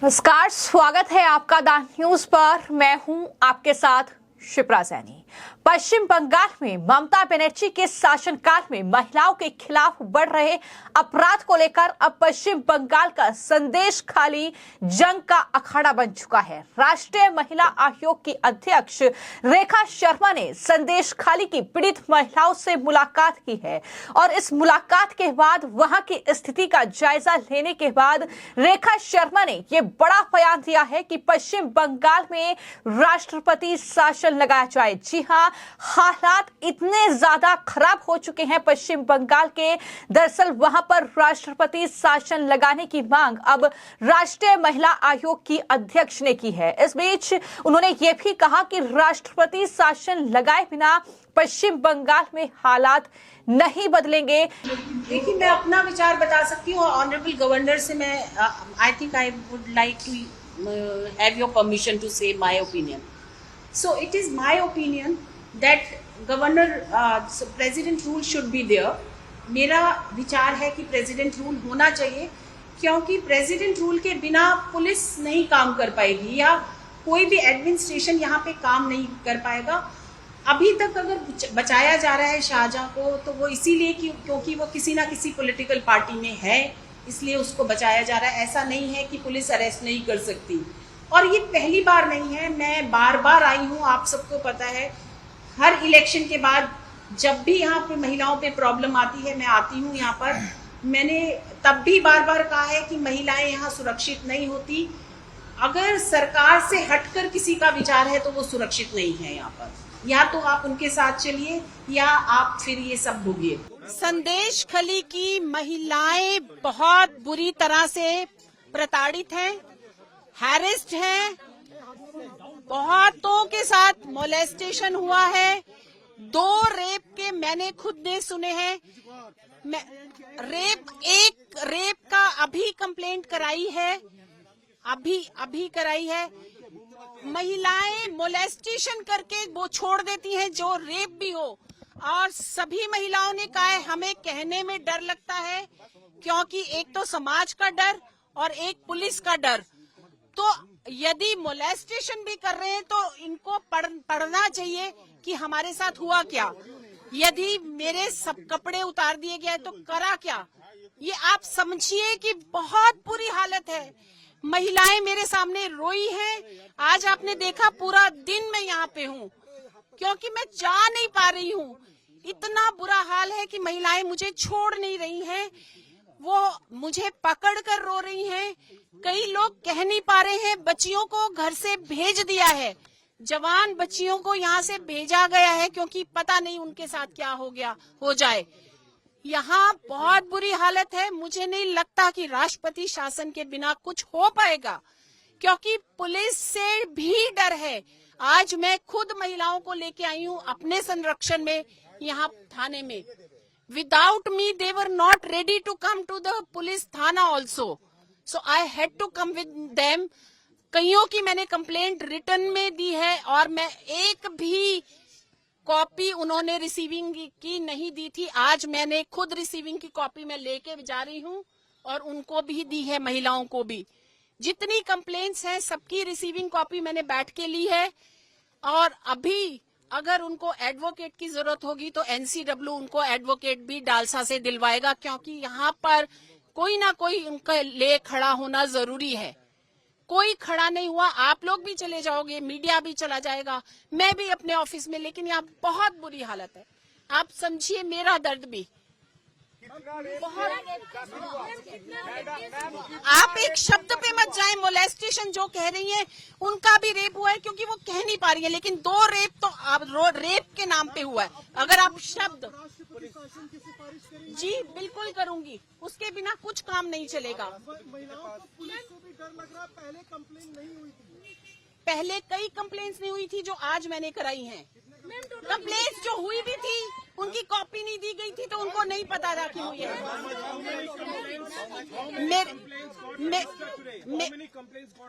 नमस्कार, स्वागत है आपका द न्यूज पर। मैं हूं आपके साथ शिप्रा सैनी। पश्चिम बंगाल में ममता बनर्जी के शासनकाल में महिलाओं के खिलाफ बढ़ रहे अपराध को लेकर अब पश्चिम बंगाल का संदेश खाली जंग का अखाड़ा बन चुका है। राष्ट्रीय महिला आयोग की अध्यक्ष रेखा शर्मा ने संदेश खाली की पीड़ित महिलाओं से मुलाकात की है और इस मुलाकात के बाद वहां की स्थिति का जायजा लेने के बाद रेखा शर्मा ने यह बड़ा बयान दिया है कि पश्चिम बंगाल में राष्ट्रपति शासन लगाया जाए। जी हां, हालात इतने ज्यादा खराब हो चुके हैं पश्चिम बंगाल के। दरअसल वहां पर राष्ट्रपति शासन लगाने की मांग अब राष्ट्रीय महिला आयोग की अध्यक्ष ने की है। इस बीच उन्होंने ये भी कहा कि राष्ट्रपति शासन लगाए बिना पश्चिम बंगाल में हालात नहीं बदलेंगे। देखिए, मैं अपना विचार बता सकती हूँ। ऑनरेबल गवर्नर से मैं I think I would like to have your permission to say my opinion. So it is my opinion that governor president rule should be there. मेरा विचार है कि प्रेसिडेंट रूल होना चाहिए, क्योंकि प्रेसिडेंट रूल के बिना पुलिस नहीं काम कर पाएगी या कोई भी एडमिनिस्ट्रेशन यहाँ पे काम नहीं कर पाएगा। अभी तक अगर बचाया जा रहा है शाहजहां को, तो वो इसीलिए क्योंकि वो किसी ना किसी पॉलिटिकल पार्टी में है, इसलिए उसको बचाया जा रहा है। ऐसा नहीं है कि पुलिस अरेस्ट नहीं कर सकती। और ये पहली बार नहीं है, मैं बार बार आई हूँ, आप सबको पता है। हर इलेक्शन के बाद जब भी यहाँ पे महिलाओं पे प्रॉब्लम आती है, मैं आती हूँ यहाँ पर। मैंने तब भी बार बार कहा है कि महिलाएं यहाँ सुरक्षित नहीं होती। अगर सरकार से हटकर किसी का विचार है तो वो सुरक्षित नहीं है यहाँ पर। या तो आप उनके साथ चलिए या आप फिर ये सब भोगिए। संदेश खली की महिलाएं बहुत बुरी तरह से प्रताड़ित हैं, हैरेस्ड हैं, बहुतों के साथ मोलेस्टेशन हुआ है। 2 रेप के मैंने खुद ने सुने हैं। एक रेप का अभी कंप्लेंट कराई है, अभी कराई है। महिलाएं मोलेस्टेशन करके वो छोड़ देती हैं, जो रेप भी हो। और सभी महिलाओं ने कहा है हमें कहने में डर लगता है, क्योंकि एक तो समाज का डर और एक पुलिस का डर। तो यदि मोलेस्टेशन भी कर रहे हैं तो इनको पढ़ना चाहिए कि हमारे साथ हुआ क्या। यदि मेरे सब कपड़े उतार दिए गए तो करा क्या। ये आप समझिए कि बहुत बुरी हालत है। महिलाएं मेरे सामने रोई हैं। आज आपने देखा पूरा दिन मैं यहाँ पे हूँ, क्योंकि मैं जा नहीं पा रही हूँ। इतना बुरा हाल है कि महिलाएं मुझे छोड़ नहीं रही हैं, वो मुझे पकड़ कर रो रही हैं। कई लोग कह नहीं पा रहे हैं, बच्चियों को घर से भेज दिया है, जवान बच्चियों को यहाँ से भेजा गया है, क्योंकि पता नहीं उनके साथ क्या हो जाए। यहाँ बहुत बुरी हालत है। मुझे नहीं लगता कि राष्ट्रपति शासन के बिना कुछ हो पाएगा, क्योंकि पुलिस से भी डर है। आज मैं खुद महिलाओं को लेके आई हूँ अपने संरक्षण में, यहाँ थाने में। Without me, they were not ready to come to the police थाना also. So I had to come with them. कईयों की मैंने कंप्लेंट रिटर्न में दी है और मैं एक भी कॉपी उन्होंने रिसीविंग की नहीं दी थी। आज मैंने खुद रिसीविंग की कॉपी में लेके जा रही हूँ और उनको भी दी है, महिलाओं को भी। जितनी कंप्लेंट्स हैं सबकी रिसीविंग कॉपी मैंने बैठ के ली है। और अभी अगर उनको एडवोकेट की जरूरत होगी तो एनसीडब्ल्यू उनको एडवोकेट भी डालसा से दिलवाएगा, क्योंकि यहाँ पर कोई ना कोई उनके लिए खड़ा होना जरूरी है। कोई खड़ा नहीं हुआ। आप लोग भी चले जाओगे, मीडिया भी चला जाएगा, मैं भी अपने ऑफिस में, लेकिन यहाँ बहुत बुरी हालत है। आप समझिए मेरा दर्द भी। आप एक शब्द पे मत जाएं। मोलेस्टेशन जो कह रही हैं उनका भी रेप हुआ है, क्योंकि वो कह नहीं पा रही है, लेकिन 2 रेप तो आप रेप के नाम पे हुआ है। अगर आप शब्द जी बिल्कुल करूंगी, उसके बिना कुछ काम नहीं चलेगा। पहले कई कंप्लेंट्स नहीं हुई थी जो आज मैंने कराई हैं। कंप्लेंट्स जो हुई भी थी उनकी कॉपी नहीं दी गई थी, तो उनको नहीं पता था कि हुई है।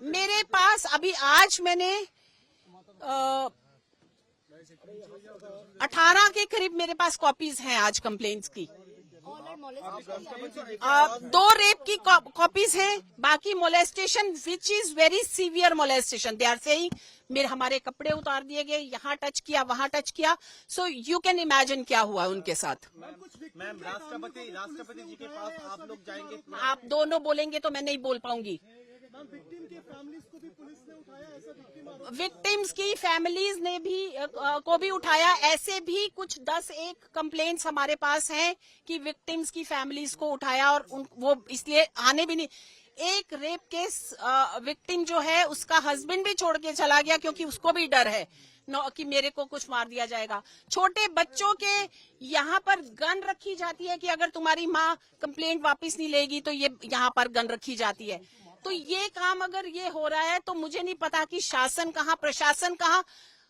मेरे पास अभी आज मैंने 18 के करीब मेरे पास कॉपीज हैं आज कंप्लेंट्स की। दो रेप की कॉपीज हैं, बाकी molestation which is very severe molestation. They are saying मेरे हमारे कपड़े उतार दिए गए, यहाँ टच किया, वहाँ टच किया। सो यू कैन इमेजिन क्या हुआ उनके साथ। मैम राष्ट्रपति जी के पास आप लोग जाएंगे? आप दोनों बोलेंगे तो मैं नहीं बोल पाऊंगी। विक्टिम्स की फैमिलीज ने भी को भी उठाया। ऐसे भी कुछ 10-1 कंप्लेंट्स हमारे पास हैं कि विक्टिम्स की फैमिलीज को उठाया और वो इसलिए आने भी नहीं। एक रेप केस विक्टिम जो है उसका हस्बैंड भी छोड़ के चला गया क्योंकि उसको भी डर है कि मेरे को कुछ मार दिया जाएगा। छोटे बच्चों के यहाँ पर गन रखी जाती है कि अगर तुम्हारी माँ कंप्लेंट वापस नहीं लेगी तो ये यहाँ पर गन रखी जाती है। तो ये काम अगर ये हो रहा है तो मुझे नहीं पता कि शासन कहाँ, प्रशासन कहाँ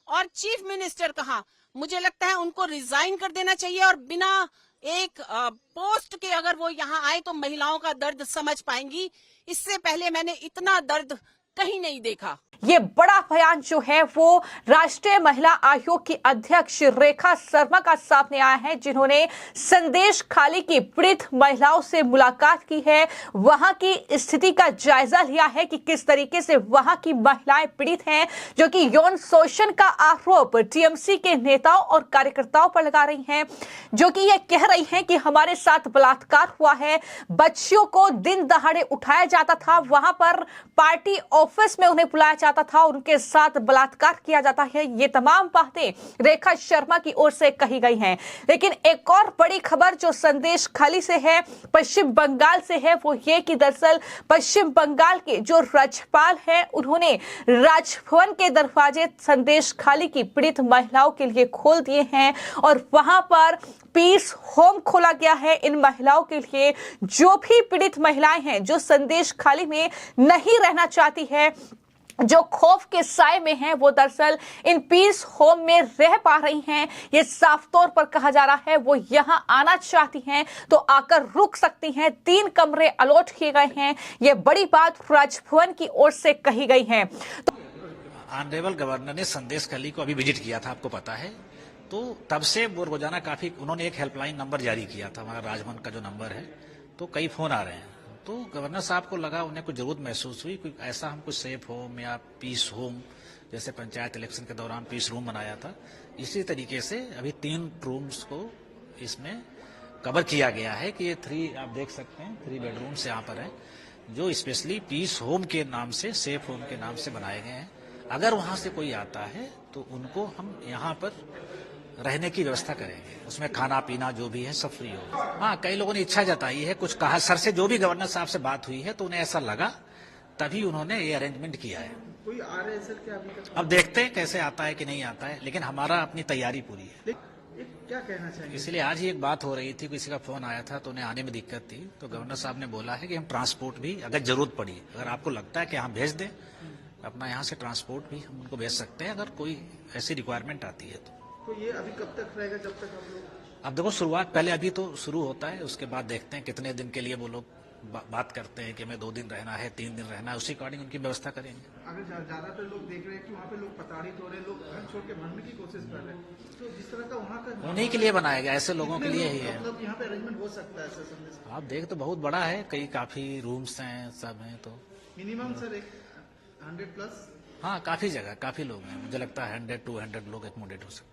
और चीफ मिनिस्टर कहाँ। मुझे लगता है उनको रिजाइन कर देना चाहिए और बिना एक पोस्ट के अगर वो यहाँ आए तो महिलाओं का दर्द समझ पाएंगी। इससे पहले मैंने इतना दर्द कहीं नहीं देखा। ये बड़ा बयान जो है वो राष्ट्रीय महिला आयोग की अध्यक्ष रेखा शर्मा का सामने आया है, जिन्होंने संदेश खाली की पीड़ित महिलाओं से मुलाकात की है, वहां की स्थिति का जायजा लिया है कि किस तरीके से वहां की महिलाएं पीड़ित हैं, जो कि यौन शोषण का आरोप टीएमसी के नेताओं और कार्यकर्ताओं पर लगा रही हैं, जो कि ये कह रही हैं कि हमारे साथ बलात्कार हुआ है, बच्चियों को दिन दहाड़े उठाया जाता था, वहां पर पार्टी ऑफिस में उन्हें बुलाया जाता था, उनके साथ बलात्कार किया जाता है। ये तमाम बातें रेखा शर्मा की ओर से कही गई हैं। लेकिन एक और बड़ी खबर जो संदेश खाली से है, पश्चिम बंगाल से है, वो ये कि दरअसल पश्चिम बंगाल के जो राज्यपाल हैं उन्होंने राजभवन के दरवाजे संदेश खाली की पीड़ित महिलाओं के लिए खोल दिए हैं और वहां पर पीस होम खोला गया है इन महिलाओं के लिए। जो भी पीड़ित महिलाएं हैं जो संदेश खाली में नहीं रहना चाहती है, जो खौफ के साए में हैं, वो दरअसल इन पीस होम में रह पा रही हैं। ये साफ तौर पर कहा जा रहा है वो यहां आना चाहती हैं तो आकर रुक सकती हैं। 3 कमरे अलॉट किए गए हैं। ये बड़ी बात राजभवन की ओर से कही गई है। तो ऑनरेबल गवर्नर ने संदेश खाली को अभी विजिट किया था, आपको पता है, तो तब से वो रोजाना काफी उन्होंने एक हेल्पलाइन नंबर जारी किया था, हमारा राजभवन का जो नंबर है, तो कई फोन आ रहे हैं। तो गवर्नर साहब को लगा, उन्हें कुछ जरूरत महसूस हुई, कोई ऐसा हम कुछ सेफ होम या पीस होम, जैसे पंचायत इलेक्शन के दौरान पीस रूम बनाया था, इसी तरीके से अभी 3 रूम्स को इसमें कवर किया गया है कि ये 3 आप देख सकते हैं 3 बेडरूम्स यहाँ पर हैं, जो स्पेशली पीस होम के नाम से, सेफ होम के नाम से बनाए गए हैं। अगर वहां से कोई आता है तो उनको हम यहाँ पर रहने की व्यवस्था करेंगे, उसमें खाना पीना जो भी है सब फ्री होगा। हाँ, कई लोगों ने इच्छा जताई है, कुछ कहा सर से, जो भी गवर्नर साहब से बात हुई है तो उन्हें ऐसा लगा, तभी उन्होंने ये अरेंजमेंट किया है। कोई आ रहे हैं सर क्या अभी तक? अब देखते हैं कैसे आता है कि नहीं आता है, लेकिन हमारा अपनी तैयारी पूरी है। क्या कहना चाहिए? इसलिए आज ही एक बात हो रही थी, किसी का फोन आया था तो उन्हें आने में दिक्कत थी, तो गवर्नर साहब ने बोला है कि हम ट्रांसपोर्ट भी अगर जरूरत पड़ी, अगर आपको लगता है कि यहाँ भेज दें, अपना यहाँ से ट्रांसपोर्ट भी हम उनको भेज सकते हैं अगर कोई ऐसी रिक्वायरमेंट आती है तो ये अभी कब तक रहेगा, जब तक हम लोग? अब देखो, शुरुआत पहले अभी तो शुरू होता है, उसके बाद देखते हैं कितने दिन के लिए वो लोग बात करते हैं कि हमें 2 दिन रहना है, 3 दिन रहना है, उसी अकॉर्डिंग उनकी व्यवस्था करेंगे। अगर ज्यादातर लोग देख रहे हैं कि वहाँ पे लोग प्रताड़ित हो रहे हैं, लोग घर छोड़ के भागने की कोशिश कर रहे हैं, तो जिस तरह का वहाँ का उन्हीं के लिए बनाया गया, ऐसे लोगों के लिए ही है। मतलब यहाँ पे अरेंजमेंट हो सकता है सर? संदेश आप देख तो बहुत बड़ा है, कई काफी रूम्स हैं, सब हैं, तो मिनिमम सर 100+? हाँ, काफी जगह, काफी लोग हैं, मुझे लगता है 100-200 लोग एकोमोडेट हो सकते हैं।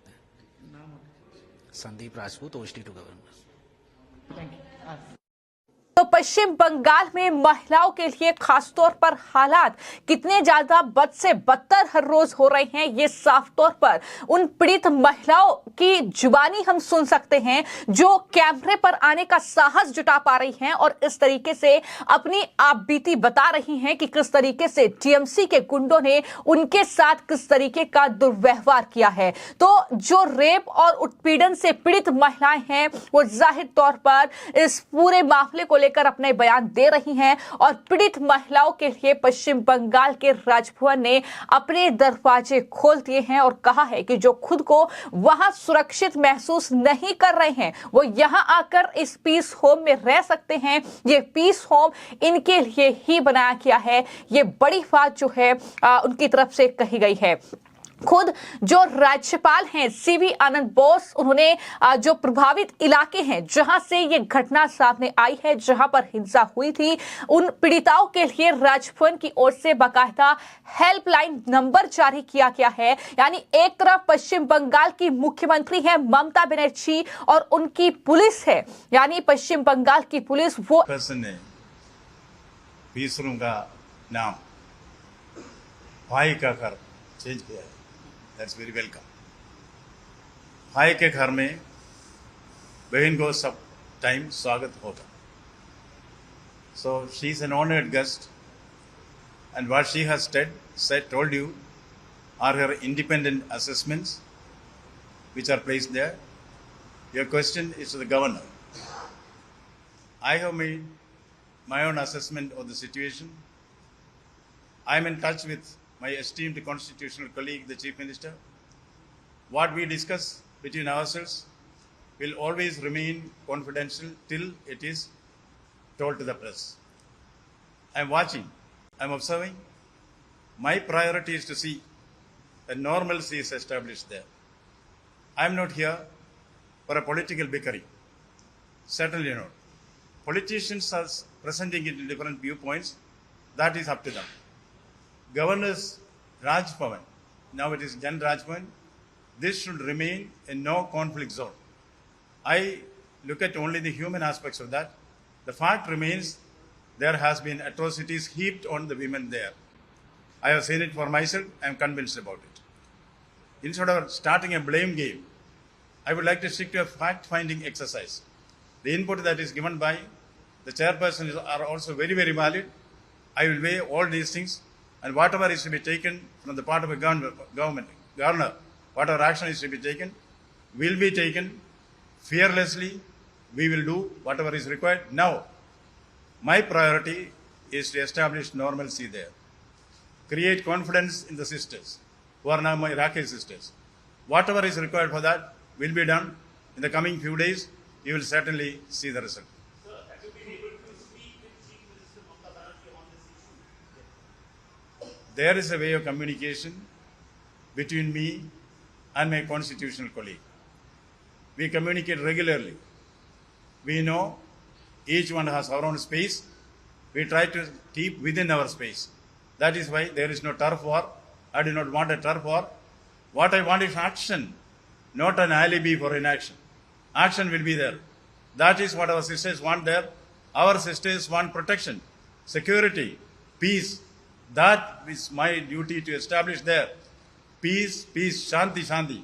Sandeep Rajput, OST to governor. Thank you. तो पश्चिम बंगाल में महिलाओं के लिए खासतौर पर हालात कितने ज्यादा बद से बदतर हर रोज हो रहे हैं, ये साफ तौर पर उन पीड़ित महिलाओं की जुबानी हम सुन सकते हैं जो कैमरे पर आने का साहस जुटा पा रही हैं और इस तरीके से अपनी आपबीती बता रही हैं कि किस तरीके से टीएमसी के गुंडों ने उनके साथ किस तरीके का दुर्व्यवहार किया है। तो जो रेप और उत्पीड़न से पीड़ित महिलाएं हैं वो जाहिर तौर पर इस पूरे मामले को लेकर अपने बयान दे रही हैं और पीड़ित महिलाओं के लिए पश्चिम बंगाल के राजभवन ने अपने दरवाजे खोल दिए हैं और कहा है कि जो खुद को वहां सुरक्षित महसूस नहीं कर रहे हैं वो यहां आकर इस पीस होम में रह सकते हैं। ये पीस होम इनके लिए ही बनाया गया है। ये बड़ी बात जो है उनकी तरफ से कही गई है। खुद जो राज्यपाल हैं सीवी आनंद बोस, उन्होंने जो प्रभावित इलाके हैं जहां से ये घटना सामने आई है, जहां पर हिंसा हुई थी, उन पीड़िताओं के लिए राजभवन की ओर से बाकायदा हेल्पलाइन नंबर जारी किया गया है। यानी एक तरफ पश्चिम बंगाल की मुख्यमंत्री है ममता बनर्जी और उनकी पुलिस है, यानी पश्चिम बंगाल की पुलिस वो पर्सन ने 20 रूम का नाम भाई का घर चेंज किया है। That's very welcome. भाई के घर में बहन को सब टाइम स्वागत होगा। So she is an honoured guest and what she has said told you are her independent assessments which are placed there. Your question is to the governor. I have made my own assessment of the situation. I am in touch with my esteemed constitutional colleague, the Chief Minister. What we discuss between ourselves will always remain confidential till it is told to the press. I am watching, I am observing. My priority is to see that normalcy is established there. I am not here for a political bickering. Certainly not. Politicians are presenting it in different viewpoints. That is up to them. Governor's Raj Bhavan, now it is Jan Raj Bhavan, this should remain a no conflict zone. I look at only the human aspects of that. The fact remains there has been atrocities heaped on the women there. I have seen it for myself. I am convinced about it. Instead of starting a blame game, I would like to stick to a fact-finding exercise. The input that is given by the chairperson are also very, very valid. I will weigh all these things, and whatever is to be taken from the part of a governor, whatever action is to be taken, will be taken fearlessly. We will do whatever is required. Now, my priority is to establish normalcy there. Create confidence in the sisters, who are now my Iraqi sisters. Whatever is required for that will be done. In the coming few days, you will certainly see the result. Sir, have you been able to speak with Chief Minister Mamata Banerjee on this issue? There is a way of communication between me and my constitutional colleague. We communicate regularly. We know each one has our own space. We try to keep within our space. That is why there is no turf war. I do not want a turf war. What I want is action, not an alibi for inaction. Action will be there. That is what our sisters want there. Our sisters want protection, security, peace. That is my duty to establish there. Peace, peace, shanti, shanti.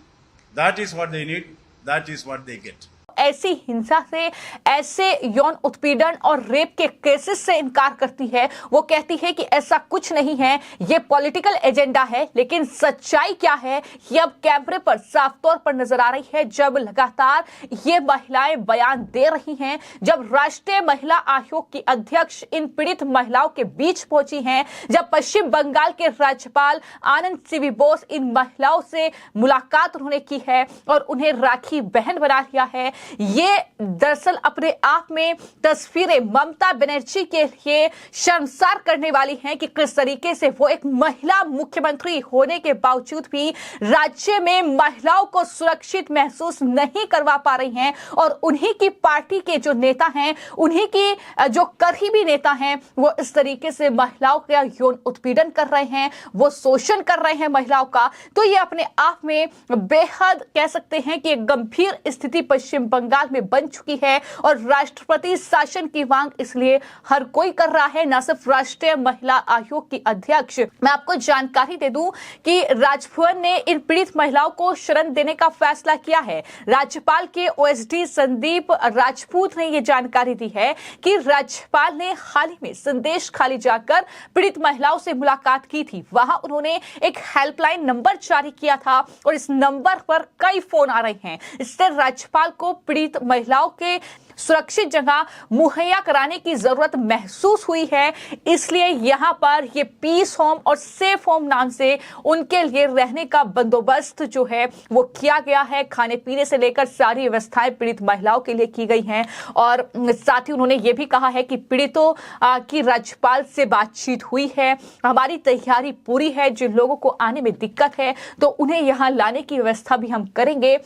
That is what they need. That is what they get. ऐसी हिंसा से, ऐसे यौन उत्पीड़न और rape के cases से इनकार करती है। वो कहती है कि ऐसा कुछ नहीं है, ये पॉलिटिकल एजेंडा है। लेकिन सच्चाई क्या है ये अब कैमरे पर साफ तौर पर नजर आ रही है, जब लगातार ये महिलाएं बयान दे रही हैं, जब राष्ट्रीय महिला आयोग की अध्यक्ष इन पीड़ित महिलाओं के बीच पहुंची हैं, जब पश्चिम बंगाल के राज्यपाल आनंद सीवी बोस इन महिलाओं से मुलाकात उन्होंने की है और उन्हें राखी बहन बना लिया है। ये दरअसल अपने आप में तस्वीरें ममता बनर्जी के लिए शर्मसार करने वाली हैं कि किस तरीके से वो एक महिला मुख्यमंत्री होने के बावजूद भी राज्य में महिलाओं को सुरक्षित महसूस नहीं करवा पा रही हैं और उन्हीं की पार्टी के जो नेता हैं, उन्हीं की जो करीबी नेता हैं, वो इस तरीके से महिलाओं का यौन उत्पीड़न कर रहे हैं, वो शोषण कर रहे हैं महिलाओं का। तो ये अपने आप में बेहद कह सकते हैं कि एक गंभीर स्थिति पश्चिम बंगाल में बन चुकी है और राष्ट्रपति शासन की मांग इसलिए हर कोई कर रहा है, न सिर्फ राष्ट्रीय महिला आयोग की अध्यक्ष। मैं आपको जानकारी दे दूं कि राजभवन ने इन पीड़ित महिलाओं को शरण देने का फैसला किया है। राज्यपाल के ओएसडी संदीप राजपूत ने यह जानकारी दी है कि राज्यपाल ने हाल ही में संदेश खाली जाकर पीड़ित महिलाओं से मुलाकात की थी। वहां उन्होंने एक हेल्पलाइन नंबर जारी किया था और इस नंबर पर कई फोन आ रहे हैं। इससे राज्यपाल को पीड़ित महिलाओं के सुरक्षित जगह मुहैया कराने की जरूरत महसूस हुई है। इसलिए यहाँ पर ये पीस होम और सेफ होम नाम से उनके लिए रहने का बंदोबस्त जो है वो किया गया है। खाने पीने से लेकर सारी व्यवस्थाएं पीड़ित महिलाओं के लिए की गई हैं। और साथ ही उन्होंने ये भी कहा है कि पीड़ितों की राज्यपाल से बातचीत हुई है, हमारी तैयारी पूरी है। जिन लोगों को आने में दिक्कत है तो उन्हें यहाँ लाने की व्यवस्था भी हम करेंगे।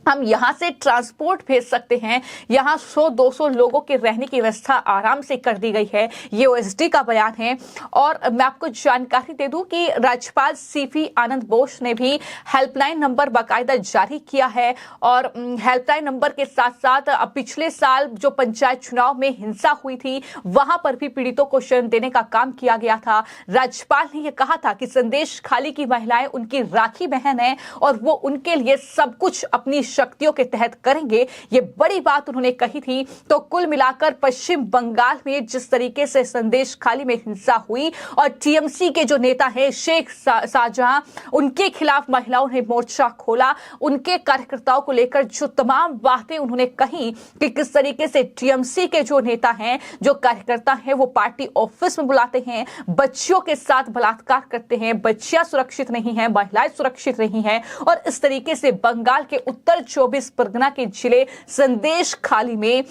हम यहाँ से ट्रांसपोर्ट भेज सकते हैं। यहाँ 100-200 लोगों के रहने की व्यवस्था आराम से कर दी गई है। ये ओएसडी का बयान है। और मैं आपको जानकारी दे दूं कि राज्यपाल सीपी आनंद बोस ने भी हेल्पलाइन नंबर बाकायदा जारी किया है। और हेल्पलाइन नंबर के साथ साथ पिछले साल जो पंचायत चुनाव में हिंसा हुई थी वहां पर भी पीड़ितों को शरण देने का काम किया गया था। राज्यपाल ने यह कहा था कि संदेश खाली की महिलाएं उनकी राखी बहन है और वो उनके लिए सब कुछ अपनी शक्तियों के तहत करेंगे। ये बड़ी बात उन्होंने कही थी। तो कुल मिलाकर पश्चिम बंगाल में जिस तरीके से संदेश खाली में हिंसा हुई और टीएमसी के जो नेता हैं शेख शाहजहां, उनके खिलाफ महिलाओं ने मोर्चा खोला। उनके कार्यकर्ताओं को लेकर जो तमाम बातें उन्होंने कही कि किस तरीके से टीएमसी के जो नेता हैं, जो कार्यकर्ता हैं, वो पार्टी ऑफिस में बुलाते हैं, बच्चियों के साथ बलात्कार करते हैं, बच्चियां सुरक्षित नहीं हैं, महिलाएं सुरक्षित नहीं हैं। और इस तरीके से बंगाल के उत्तर 24 परगना के जिले संदेश खाली में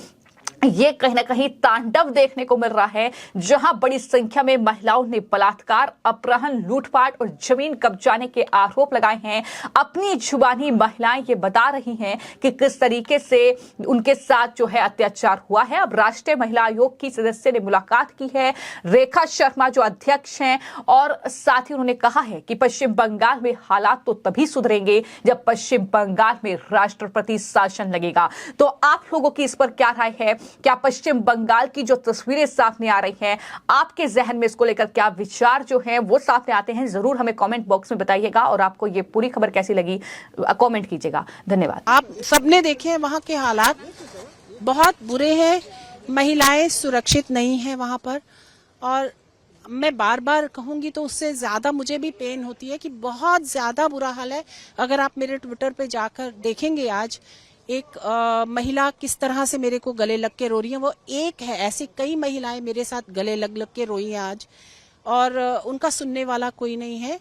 ये कहीं ना कहीं तांडव देखने को मिल रहा है, जहां बड़ी संख्या में महिलाओं ने बलात्कार, अपहरण, लूटपाट और जमीन कब्जाने के आरोप लगाए हैं। अपनी जुबानी महिलाएं ये बता रही हैं कि किस तरीके से उनके साथ जो है अत्याचार हुआ है। अब राष्ट्रीय महिला आयोग की सदस्य ने मुलाकात की है, रेखा शर्मा जो अध्यक्ष हैं, और साथ ही उन्होंने कहा है कि पश्चिम बंगाल में हालात तो तभी सुधरेंगे जब पश्चिम बंगाल में राष्ट्रपति शासन लगेगा। तो आप लोगों की इस पर क्या राय है? क्या पश्चिम बंगाल की जो तस्वीरें सामने आ रही हैं, आपके जहन में इसको लेकर क्या विचार जो हैं वो सामने आते हैं? जरूर हमें कमेंट बॉक्स में बताइएगा। और आपको ये पूरी खबर कैसी लगी कमेंट कीजिएगा। धन्यवाद। आप सबने देखे वहाँ के हालात बहुत बुरे हैं। महिलाएं सुरक्षित नहीं है वहाँ पर। और मैं बार बार कहूंगी तो उससे ज्यादा मुझे भी पेन होती है कि बहुत ज्यादा बुरा हाल है। अगर आप मेरे ट्विटर पे जाकर देखेंगे आज एक महिला किस तरह से मेरे को गले लग के रो रही है। वो एक है, ऐसी कई महिलाएं मेरे साथ गले लग लग के रोई हैं आज, और उनका सुनने वाला कोई नहीं है।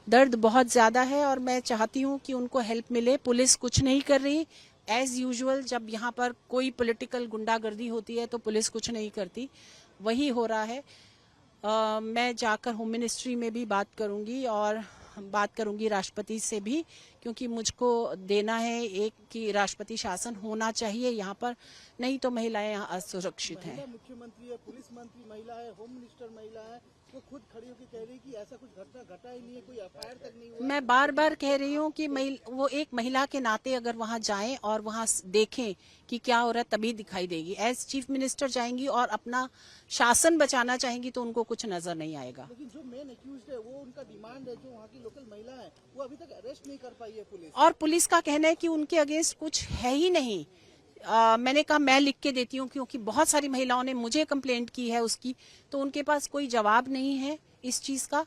दर्द बहुत ज्यादा है और मैं चाहती हूँ कि उनको हेल्प मिले। पुलिस कुछ नहीं कर रही। एज यूजुअल जब यहाँ पर कोई पॉलिटिकल गुंडागर्दी होती है तो पुलिस कुछ नहीं करती, वही हो रहा है। मैं जाकर होम मिनिस्ट्री में भी बात करूंगी और बात करूंगी राष्ट्रपति से भी, क्योंकि मुझको देना है एक कि राष्ट्रपति शासन होना चाहिए यहाँ पर, नहीं तो महिलाएं यहाँ असुरक्षित हैं। मुख्यमंत्री है, पुलिस मंत्री महिला है, होम मिनिस्टर महिला है, वो खुद खड़ी होकर कह रही कि ऐसा कुछ घटना घटा ही नहीं है, कोई एफआईआर तक नहीं हुआ। मैं बार बार कह रही हूँ कि वो एक महिला के नाते अगर वहाँ जाएं और वहाँ देखें कि क्या हो रहा है तभी दिखाई देगी। एज चीफ मिनिस्टर जाएंगी और अपना शासन बचाना चाहेंगी तो उनको कुछ नजर नहीं आएगा। लेकिन जो मेन एक्यूज्ड है वो उनका डिमांड है, जो वहाँ की लोकल महिला है वो अभी तक अरेस्ट नहीं कर पाई है पुलिस। और पुलिस का कहना है कि उनके अगेंस्ट कुछ है ही नहीं। मैंने कहा मैं लिख के देती हूँ, क्योंकि बहुत सारी महिलाओं ने मुझे कंप्लेंट की है उसकी, तो उनके पास कोई जवाब नहीं है इस चीज का।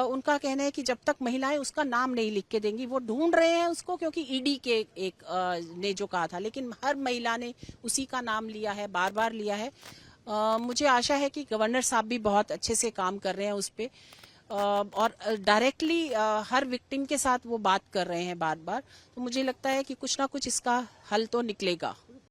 उनका कहना है कि जब तक महिलाएं उसका नाम नहीं लिख के देंगी, वो ढूंढ रहे हैं उसको, क्योंकि ईडी के एक ने जो कहा था, लेकिन हर महिला ने उसी का नाम लिया है, बार बार लिया है। मुझे आशा है कि गवर्नर साहब भी बहुत अच्छे से काम कर रहे हैं उस पर, और डायरेक्टली हर विक्टिम के साथ वो बात कर रहे हैं बार बार। तो मुझे लगता है कि कुछ ना कुछ इसका हल तो निकलेगा।